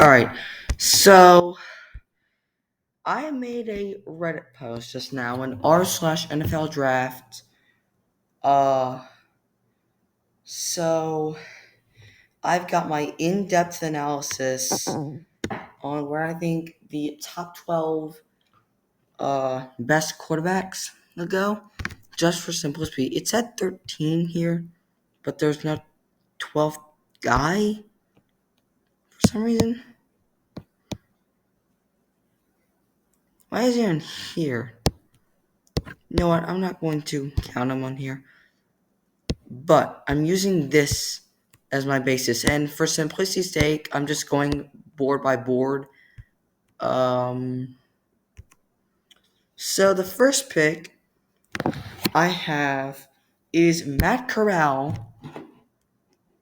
Alright, so I made a Reddit post just now in r/NFL draft. Uh, so I've got my in-depth analysis on where I think the top 12 best quarterbacks will go. Just for simplicity, it's at 13 here, but there's no 12th guy for some reason. Why is he on here? You know what? I'm not going to count him on here. But I'm using this as my basis. And for simplicity's sake, I'm just going board by board. So the first pick I have is Matt Corral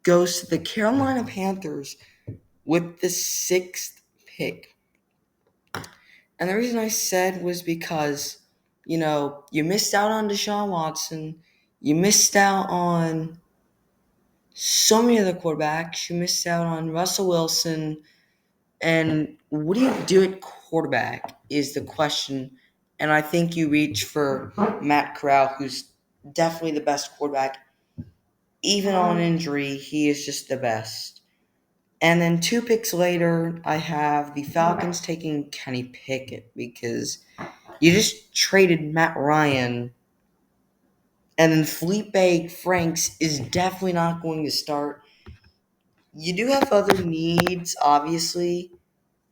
goes to the Carolina Panthers with the 6th pick. And the reason I said was because, you missed out on Deshaun Watson. You missed out on so many other quarterbacks. You missed out on Russell Wilson. And what do you do at quarterback is the question. And I think you reach for Matt Corral, who's definitely the best quarterback. Even on injury, he is just the best. And then 2 picks later, I have the Falcons taking Kenny Pickett because you just traded Matt Ryan. And then Felipe Franks is definitely not going to start. You do have other needs, obviously,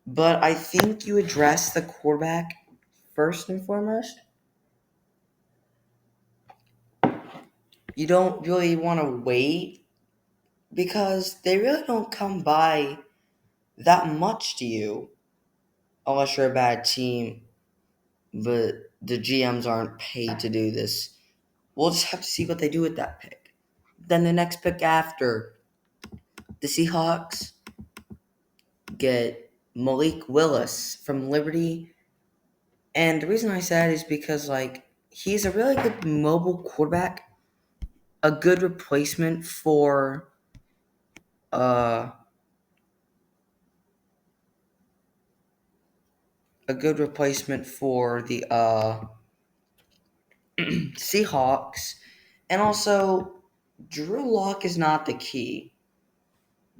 but I think you address the quarterback first and foremost. You don't really want to wait because they really don't come by that much to you unless you're a bad team, but the GMs aren't paid to do this. We'll just have to see what they do with that pick. Then the next pick after, the Seahawks get Malik Willis from Liberty. And the reason I said is because, he's a really good mobile quarterback, a good replacement for uh, the Seahawks. And also, Drew Lock is not the key.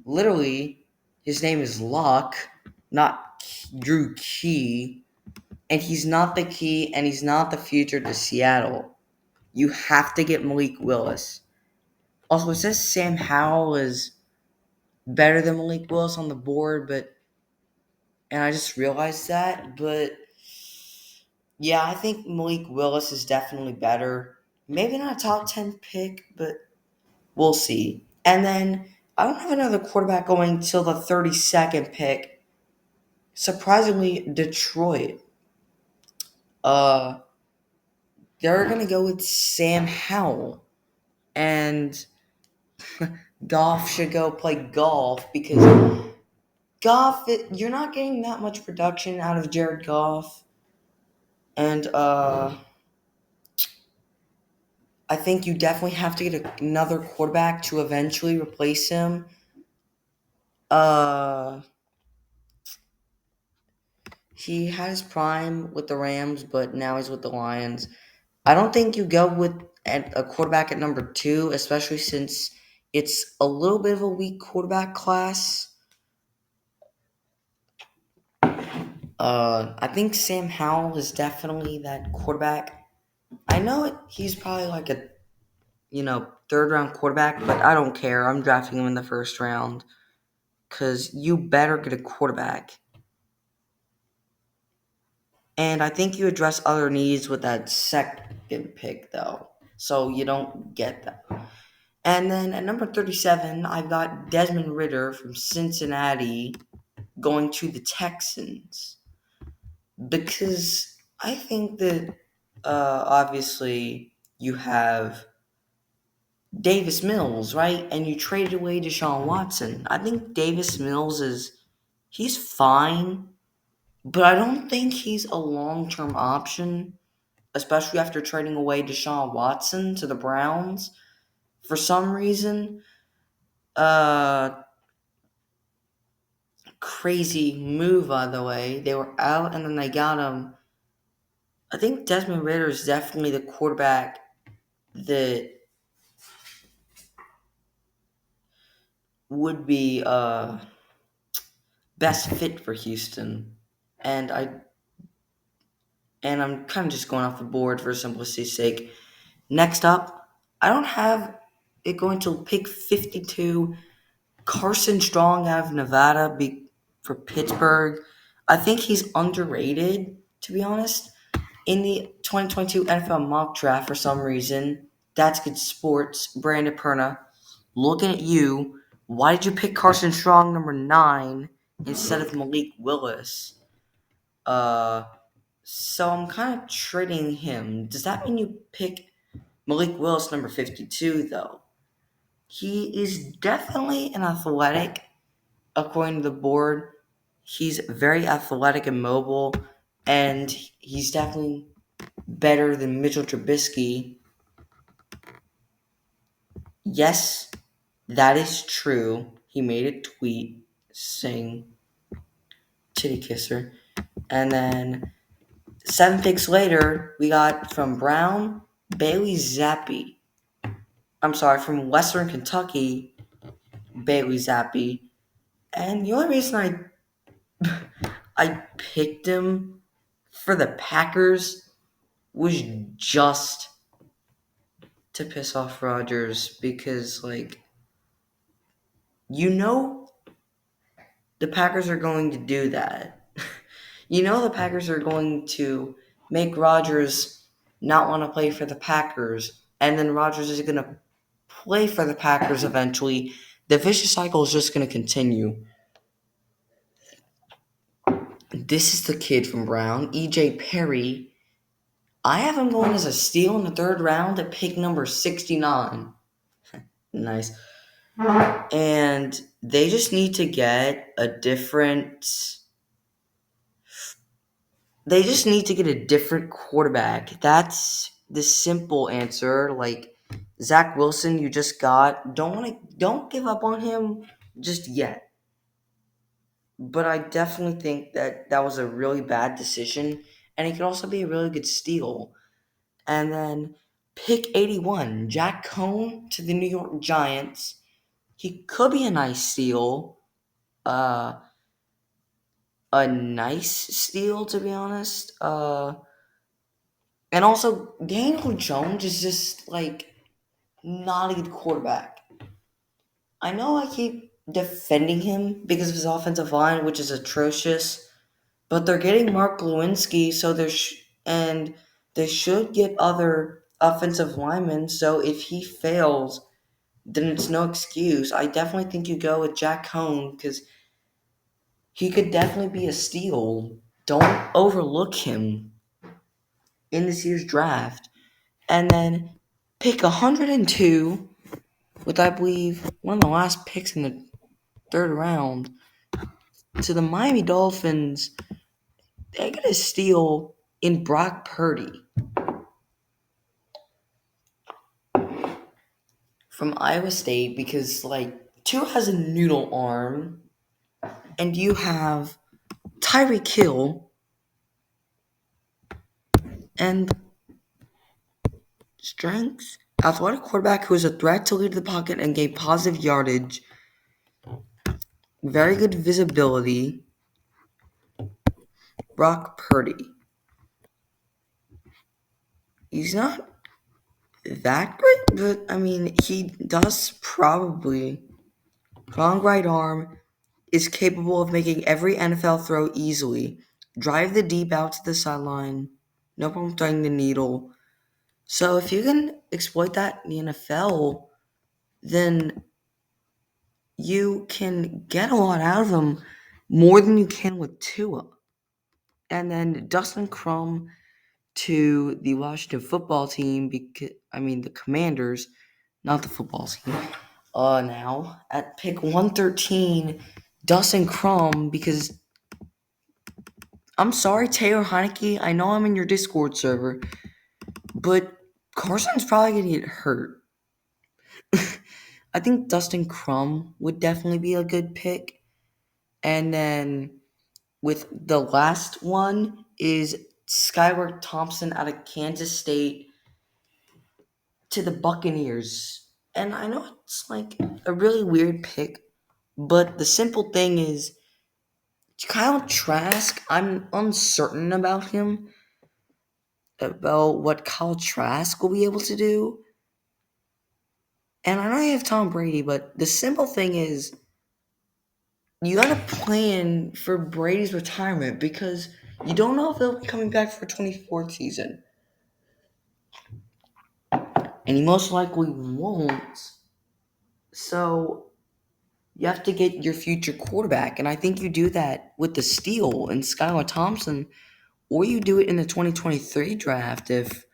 Literally, his name is Lock, not Drew Key. And he's not the key, and he's not the future to Seattle. You have to get Malik Willis. Also, it says Sam Howell is better than Malik Willis on the board, and I just realized that. But yeah, I think Malik Willis is definitely better. Maybe not a top 10 pick, but we'll see. And then I don't have another quarterback going till the 32nd pick. Surprisingly, Detroit. Uh, they're gonna go with Sam Howell, and Goff should go play golf because you're not getting that much production out of Jared Goff, and I think you definitely have to get another quarterback to eventually replace him. Uh, he had his prime with the Rams, but now he's with the Lions. I don't think you go with a quarterback at number 2, especially since it's a little bit of a weak quarterback class. I think Sam Howell is definitely that quarterback. I know he's probably like a, third round quarterback, but I don't care. I'm drafting him in the first round because you better get a quarterback. And I think you address other needs with that second pick, though, so you don't get that. And then at number 37, I've got Desmond Ridder from Cincinnati going to the Texans because I think that obviously you have Davis Mills, right? And you traded away Deshaun Watson. I think Davis Mills he's fine, but I don't think he's a long-term option, especially after trading away Deshaun Watson to the Browns. For some reason, Crazy move, by the way. They were out and then they got him. I think Desmond Ridder is definitely the quarterback that would be best fit for Houston. And I'm kind of just going off the board for simplicity's sake. Next up, I don't have it going to pick 52. Carson Strong out of Nevada for Pittsburgh. I think he's underrated, to be honest. In the 2022 NFL mock draft, for some reason, That's Good Sports, Brandon Perna, looking at you, why did you pick Carson Strong number 9 instead of Malik Willis? So I'm kind of trading him. Does that mean you pick Malik Willis number 52, though? He is definitely an athletic, according to the board. He's very athletic and mobile, and he's definitely better than Mitchell Trubisky. Yes, that is true. He made a tweet saying titty kisser. And then 7 picks later, we got from Brown, Bailey Zappi. I'm sorry, from Western Kentucky, Bailey Zappi. And the only reason I picked him for the Packers was just to piss off Rodgers because, the Packers are going to do that. The Packers are going to make Rodgers not want to play for the Packers, and then Rodgers is going to play for the Packers eventually. The vicious cycle is just going to continue. This is the kid from Brown, EJ Perry. I have him going as a steal in the 3rd round at pick number 69. Nice. And they just need to get a different quarterback. That's the simple answer. Zach Wilson, you just got. Don't give up on him just yet. But I definitely think that was a really bad decision, and it could also be a really good steal. And then pick 81, Jack Cohn to the New York Giants. He could be a nice steal. A nice steal, to be honest. And also, Daniel Jones is just, not a good quarterback. I know I keep defending him because of his offensive line, which is atrocious, but they're getting Mark Lewinsky, so and they should get other offensive linemen, so if he fails, then it's no excuse. I definitely think you go with Jack Cohn because he could definitely be a steal. Don't overlook him in this year's draft. And then pick 102 with, I believe, one of the last picks in the 3rd round to the Miami Dolphins. They get a steal in Brock Purdy from Iowa State because, Tua has a noodle arm, and you have Tyreek Hill and strength, athletic quarterback who is a threat to lead the pocket and gain positive yardage, very good visibility, Brock Purdy. He's not that great, but, he does probably. Long right arm, is capable of making every NFL throw easily. Drive the deep out to the sideline. No problem throwing the needle. So if you can exploit that in the NFL, then you can get a lot out of him, more than you can with Tua. And then Dustin Crum to the Washington football team, the Commanders, not the football team. Now at pick 113, Dustin Crum, because I'm sorry, Taylor Heineke, I know I'm in your Discord server, but Carson's probably going to get hurt. I think Dustin Crum would definitely be a good pick. And then with the last one is Skyward Thompson out of Kansas State to the Buccaneers. And I know it's like a really weird pick, but the simple thing is Kyle Trask, I'm uncertain about him, about what Kyle Trask will be able to do. And I know you have Tom Brady, but the simple thing is you got to plan for Brady's retirement because you don't know if he'll be coming back for 24th season. And he most likely won't. So you have to get your future quarterback. And I think you do that with the steal and Skyward Thompson, or you do it in the 2023 draft if,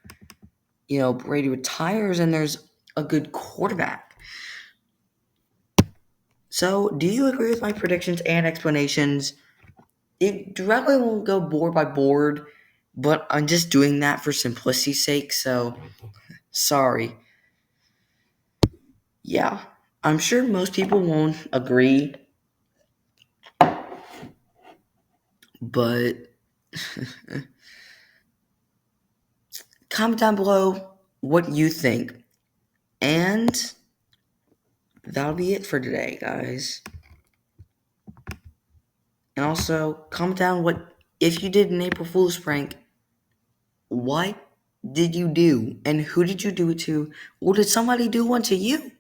Brady retires and there's a good quarterback. So do you agree with my predictions and explanations? It directly won't go board by board, but I'm just doing that for simplicity's sake, so sorry. Yeah, I'm sure most people won't agree, but comment down below what you think. And that'll be it for today, guys. And also, comment down if you did an April Fool's prank, what did you do? And who did you do it to? Or did somebody do one to you?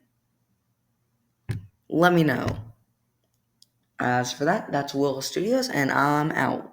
Let me know. As for that, that's Willo Studios, and I'm out.